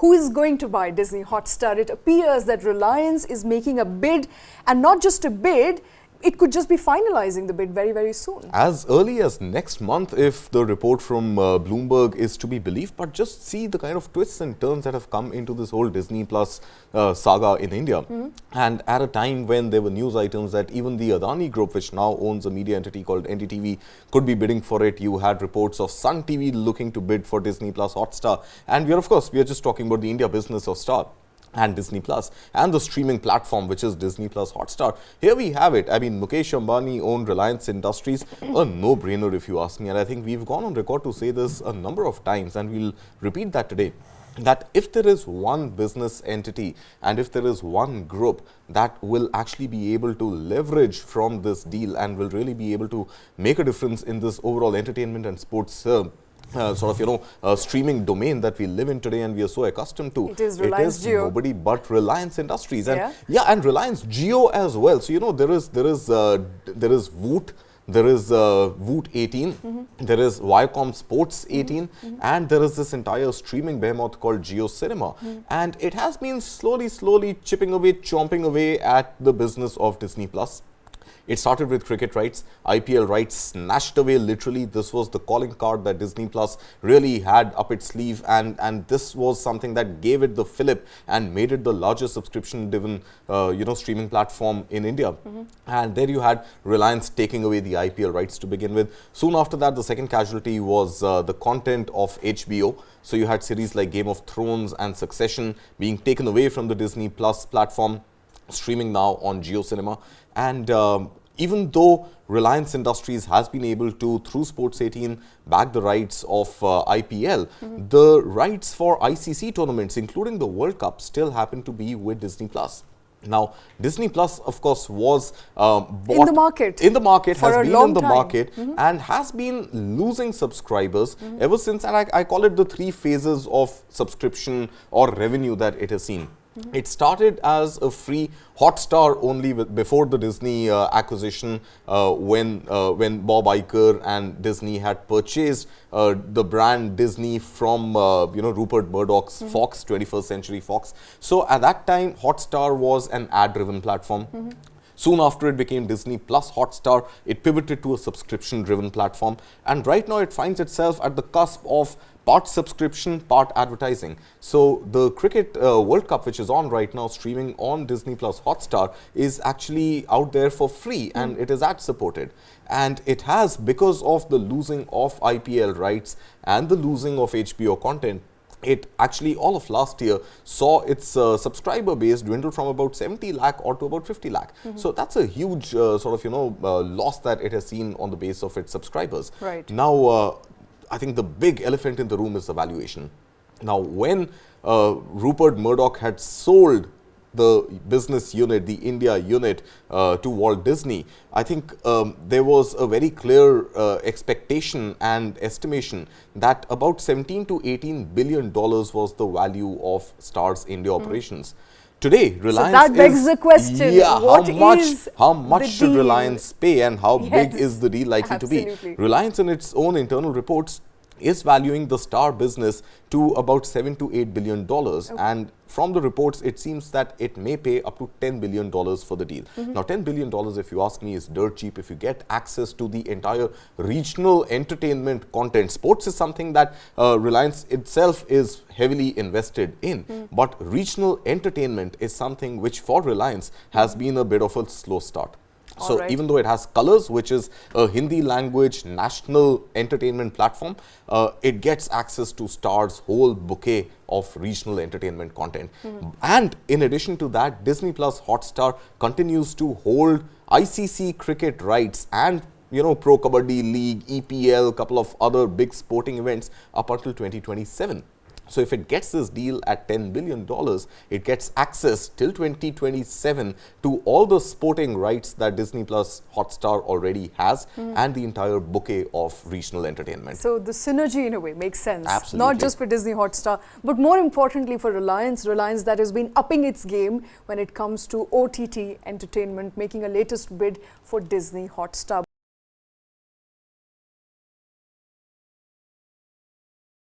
who is going to buy Disney Hotstar? It appears that Reliance is making a bid, and not just a bid, it could just be finalizing the bid very, very soon. As early as next month, if the report from Bloomberg is to be believed. But just see the kind of twists and turns that have come into this whole Disney Plus saga in India. And at a time when there were news items that even the Adani Group, which now owns a media entity called NDTV, could be bidding for it. You had reports of Sun TV looking to bid for Disney Plus Hotstar. And we are just talking about the India business of Star and Disney Plus and the streaming platform, which is Disney Plus Hotstar. Here we have it. I mean, Mukesh Ambani owned Reliance Industries, a no-brainer if you ask me. And I think we've gone on record to say this a number of times, and we'll repeat that today, that if there is one business entity and if there is one group that will actually be able to leverage from this deal and will really be able to make a difference in this overall entertainment and sports streaming domain that we live in today and we are so accustomed to. It is Reliance Jio. Nobody but Reliance Industries. And and Reliance Jio as well. So, there is Voot, there is Voot 18, there is Viacom Sports 18, and there is this entire streaming behemoth called Jio Cinema. And it has been slowly chipping away, chomping away at the business of Disney Plus. It started with cricket rights, IPL rights snatched away literally. This was the calling card that Disney Plus really had up its sleeve, and this was something that gave it the fillip and made it the largest subscription-driven streaming platform in India. And there you had Reliance taking away the IPL rights to begin with. Soon after that, the second casualty was the content of HBO. So you had series like Game of Thrones and Succession being taken away from the Disney Plus platform, streaming now on Jio Cinema. And even though Reliance Industries has been able to, through Sports 18, back the rights of IPL, the rights for ICC tournaments, including the World Cup, still happen to be with Disney Plus. Now, Disney Plus, of course, was bought in the market, has been in the time. market and has been losing subscribers ever since. And I call it the three phases of subscription or revenue that it has seen. It started as a free Hotstar only before the Disney acquisition, when Bob Iger and Disney had purchased the brand Disney from Rupert Murdoch's Fox, 21st Century Fox. So at that time, Hotstar was an ad-driven platform. Soon after it became Disney Plus Hotstar, it pivoted to a subscription-driven platform. And right now it finds itself at the cusp of part subscription, part advertising. So the Cricket World Cup, which is on right now, streaming on Disney Plus Hotstar, is actually out there for free and it is ad supported. And it has, because of the losing of IPL rights and the losing of HBO content, it actually all of last year saw its subscriber base dwindle from about 70 lakh or to about 50 lakh. So that's a huge loss that it has seen on the base of its subscribers. Right. Now, I think the big elephant in the room is the valuation. Now, when Rupert Murdoch had sold the business unit, the India unit, to Walt Disney, I think there was a very clear expectation and estimation that about $17 to $18 billion was the value of Star's India operations. Today, Reliance so that begs the question, how much should Reliance pay and how big is the deal likely to be? Reliance, in its own internal reports, is valuing the Star business to about $7 to $8 billion. And from the reports, it seems that it may pay up to $10 billion for the deal. Now, $10 billion, if you ask me, is dirt cheap if you get access to the entire regional entertainment content. Sports is something that Reliance itself is heavily invested in. But regional entertainment is something which for Reliance has been a bit of a slow start. So even though it has Colors, which is a Hindi language national entertainment platform, it gets access to Star's whole bouquet of regional entertainment content. And in addition to that, Disney Plus Hotstar continues to hold ICC cricket rights and Pro Kabaddi League, EPL, couple of other big sporting events up until 2027. So if it gets this deal at $10 billion, it gets access till 2027 to all the sporting rights that Disney Plus Hotstar already has and the entire bouquet of regional entertainment. So the synergy in a way makes sense. Absolutely. Not just for Disney Hotstar, but more importantly for Reliance that has been upping its game when it comes to OTT entertainment, making a latest bid for Disney Hotstar.